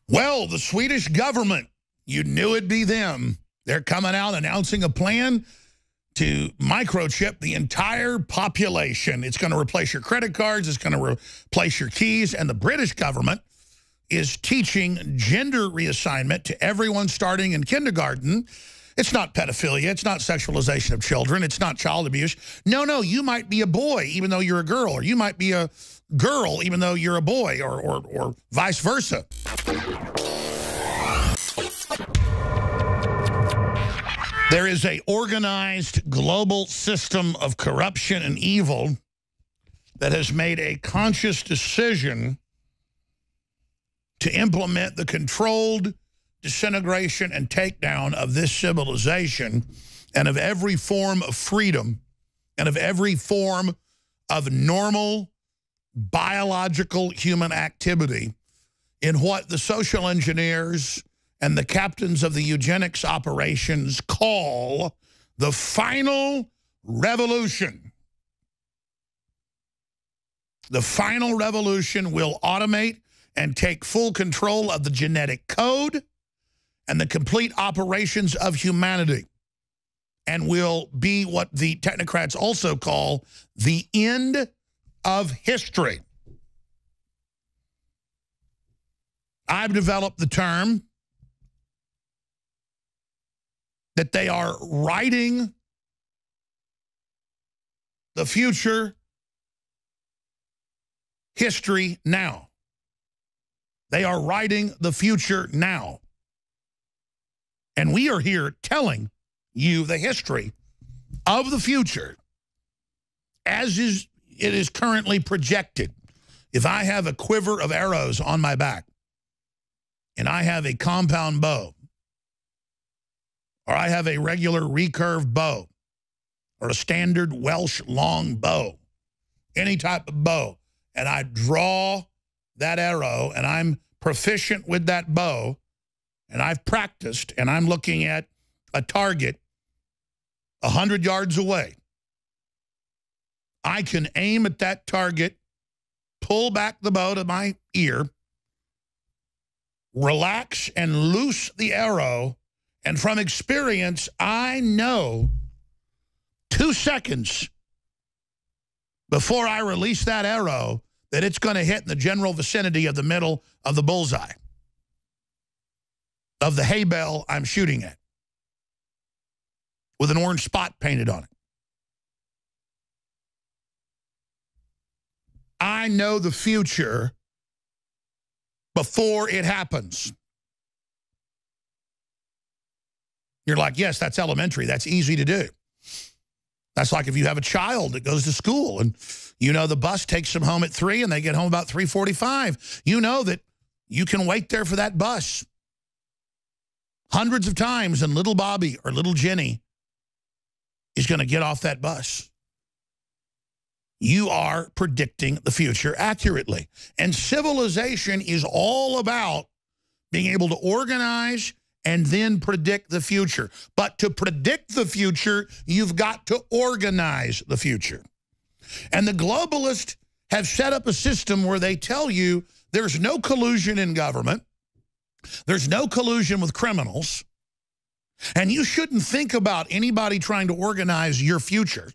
Well, the Swedish government, you knew it'd be them. They're coming out announcing a plan to microchip the entire population. It's going to replace your credit cards. It's going to replace your keys. And the British government is teaching gender reassignment to everyone starting in kindergarten. It's not pedophilia. It's not sexualization of children. It's not child abuse. No, you might be a boy even though you're a girl, or you might be a girl even though you're a boy, or vice versa. There is an organized global system of corruption and evil that has made a conscious decision to implement the controlled disintegration and takedown of this civilization and of every form of freedom and of every form of normal biological human activity in what the social engineers and the captains of the eugenics operations call the final revolution. The final revolution will automate and take full control of the genetic code and the complete operations of humanity, and will be what the technocrats also call the end of history. I've developed the term that they are writing the future history now. They are writing the future now. And we are here telling you the history of the future as it is currently projected. If I have a quiver of arrows on my back and I have a compound bow, or I have a regular recurve bow, or a standard Welsh long bow, any type of bow, and I draw that arrow and I'm proficient with that bow, and I've practiced, and I'm looking at a target 100 yards away, I can aim at that target, pull back the bow to my ear, relax and loose the arrow, and from experience, I know 2 seconds before I release that arrow that it's going to hit in the general vicinity of the middle of the bullseye, of the hay bale I'm shooting at, with an orange spot painted on it. I know the future before it happens. You're like, yes, that's elementary. That's easy to do. That's like if you have a child that goes to school and you know the bus takes them home at 3 and they get home about 3:45. You know that you can wait there for that bus hundreds of times, and little Bobby or little Jenny is going to get off that bus. You are predicting the future accurately. And civilization is all about being able to organize and then predict the future. But to predict the future, you've got to organize the future. And the globalists have set up a system where they tell you there's no collusion in government, there's no collusion with criminals, and you shouldn't think about anybody trying to organize your future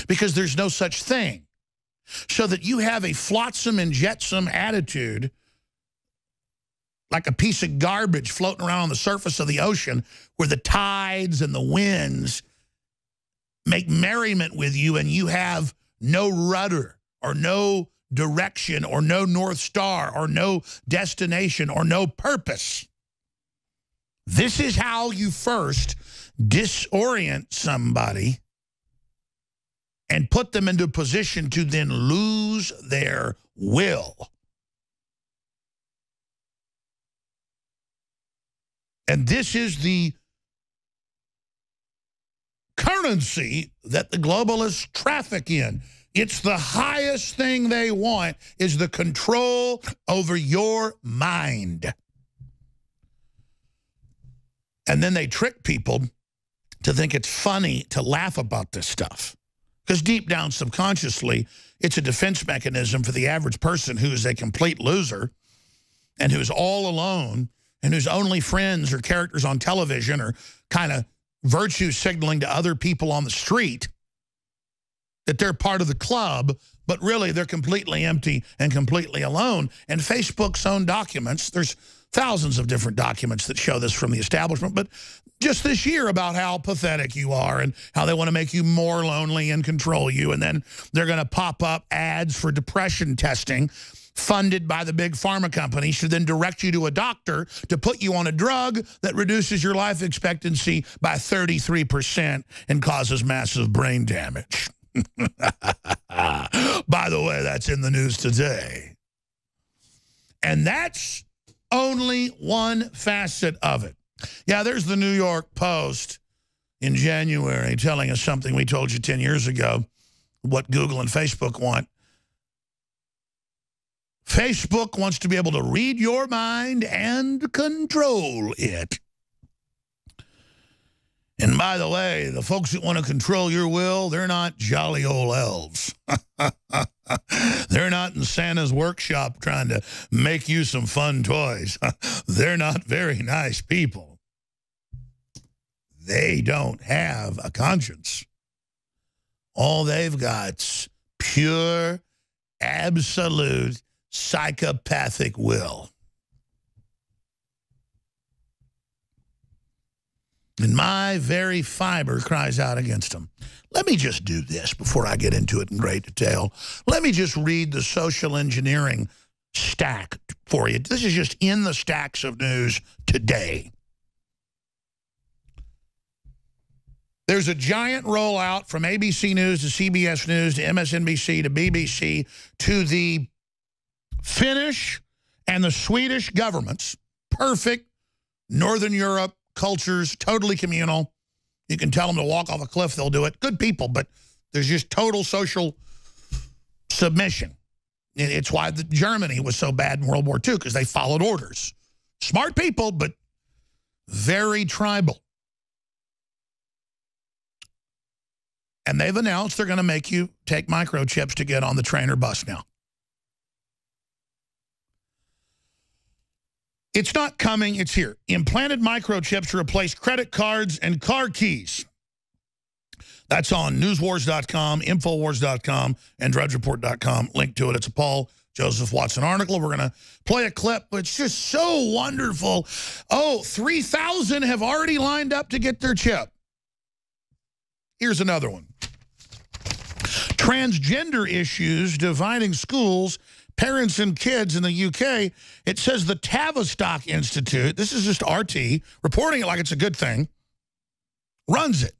because there's no such thing. So that you have a flotsam and jetsam attitude, like a piece of garbage floating around on the surface of the ocean where the tides and the winds make merriment with you, and you have no rudder or no direction or no North Star or no destination or no purpose. This is how you first disorient somebody and put them into a position to then lose their will. And this is the currency that the globalists traffic in. It's the highest thing they want, is the control over your mind. And then they trick people to think it's funny to laugh about this stuff. Because deep down subconsciously, it's a defense mechanism for the average person who is a complete loser and who's all alone and whose only friends or characters on television are kind of virtue signaling to other people on the street that they're part of the club, but really they're completely empty and completely alone. And Facebook's own documents, there's thousands of different documents that show this from the establishment, but just this year about how pathetic you are and how they want to make you more lonely and control you. And then they're going to pop up ads for depression testing funded by the big pharma companies to then direct you to a doctor to put you on a drug that reduces your life expectancy by 33% and causes massive brain damage. By the way, that's in the news today. And that's only one facet of it. Yeah, there's the New York Post in January telling us something we told you 10 years ago, what Google and Facebook want. Facebook wants to be able to read your mind and control it. And by the way, the folks that want to control your will, they're not jolly old elves. They're not in Santa's workshop trying to make you some fun toys. They're not very nice people. They don't have a conscience. All they've got's pure, absolute, psychopathic will. And my very fiber cries out against them. Let me just do this before I get into it in great detail. Let me just read the social engineering stack for you. This is just in the stacks of news today. There's a giant rollout from ABC News to CBS News to MSNBC to BBC to the Finnish and the Swedish governments. Perfect. Northern Europe. Cultures, totally communal. You can tell them to walk off a cliff, they'll do it. Good people, but there's just total social submission. It's why Germany was so bad in World War II, because they followed orders. Smart people, but very tribal. And they've announced they're going to make you take microchips to get on the train or bus now. It's not coming, it's here. Implanted microchips to replace credit cards and car keys. That's on newswars.com, infowars.com, and drudgereport.com. Link to it. It's a Paul Joseph Watson article. We're going to play a clip, but it's just so wonderful. Oh, 3,000 have already lined up to get their chip. Here's another one. Transgender issues dividing schools, parents and kids in the UK. It says the Tavistock Institute, this is just RT, reporting it like it's a good thing, runs it.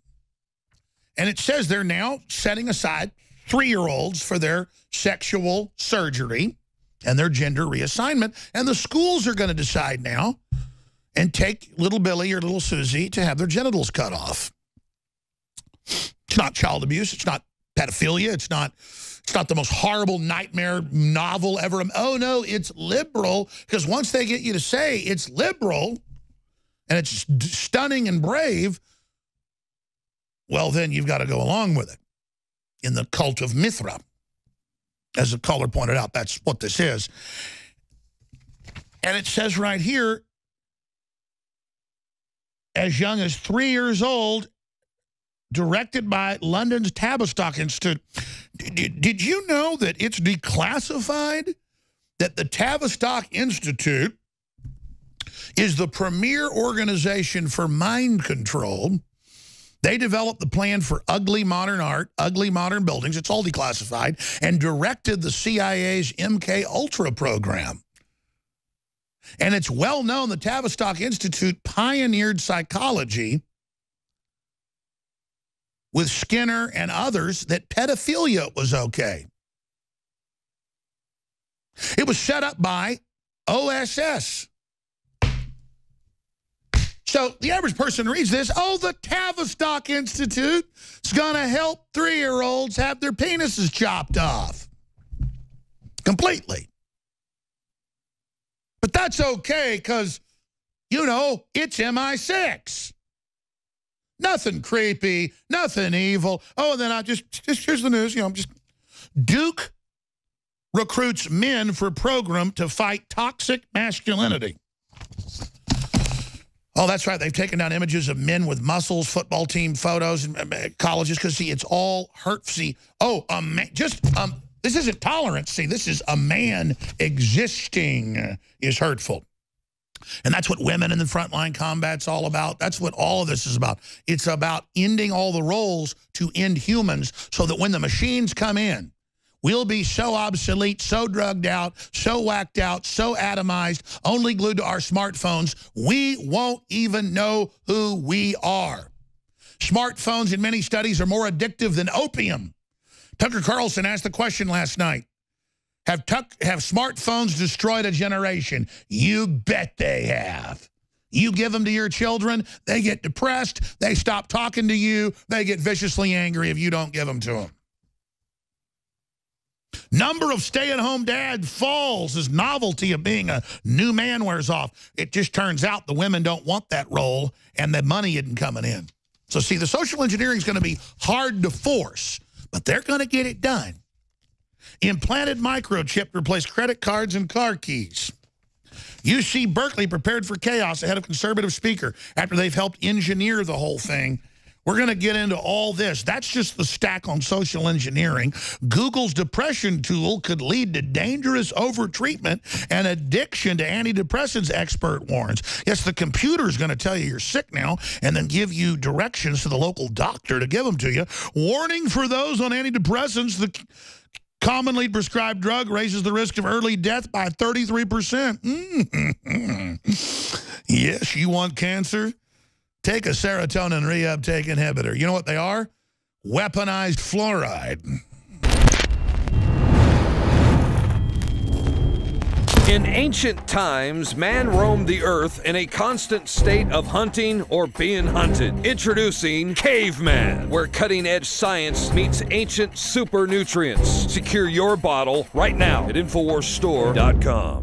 And it says they're now setting aside 3-year-olds for their sexual surgery and their gender reassignment. And the schools are going to decide now and take little Billy or little Susie to have their genitals cut off. It's not child abuse. It's not pedophilia. It's not the most horrible nightmare novel ever. Oh, no, it's liberal, because once they get you to say it's liberal and it's stunning and brave, well, then you've got to go along with it. In the cult of Mithra, as the caller pointed out, that's what this is. And it says right here, as young as 3 years old, directed by London's Tavistock Institute. Did you know that it's declassified? That the Tavistock Institute is the premier organization for mind control. They developed the plan for ugly modern art, ugly modern buildings. It's all declassified. And directed the CIA's MK Ultra program. And it's well known the Tavistock Institute pioneered psychology with Skinner and others that pedophilia was okay. It was set up by OSS. So the average person reads this, oh, the Tavistock Institute is going to help 3-year-olds have their penises chopped off. Completely. But that's okay because, you know, it's MI6. Nothing creepy, nothing evil. Oh, and then I just here's the news, you know, Duke recruits men for program to fight toxic masculinity. Oh, that's right. They've taken down images of men with muscles, football team photos, and colleges, because, see, it's all hurt. See, oh, this isn't tolerance. See, this is a man existing is hurtful. And that's what women in the frontline combat's all about. That's what all of this is about. It's about ending all the roles to end humans, so that when the machines come in, we'll be so obsolete, so drugged out, so whacked out, so atomized, only glued to our smartphones, we won't even know who we are. Smartphones, in many studies, are more addictive than opium. Tucker Carlson asked the question last night, have smartphones destroyed a generation? You bet they have. You give them to your children, they get depressed, they stop talking to you, they get viciously angry if you don't give them to them. Number of stay-at-home dads falls as novelty of being a new man wears off. It just turns out the women don't want that role, and the money isn't coming in. So, see, the social engineering is going to be hard to force, but they're going to get it done. Implanted microchip to replace credit cards and car keys. UC Berkeley prepared for chaos ahead of conservative speaker after they've helped engineer the whole thing. We're going to get into all this. That's just the stack on social engineering. Google's depression tool could lead to dangerous overtreatment and addiction to antidepressants, expert warns. Yes, the computer is going to tell you you're sick now and then give you directions to the local doctor to give them to you. Warning for those on antidepressants, the commonly prescribed drug raises the risk of early death by 33%. Yes, you want cancer? Take a serotonin reuptake inhibitor. You know what they are? Weaponized fluoride. In ancient times, man roamed the earth in a constant state of hunting or being hunted. Introducing Caveman, where cutting-edge science meets ancient super nutrients. Secure your bottle right now at InfoWarsStore.com.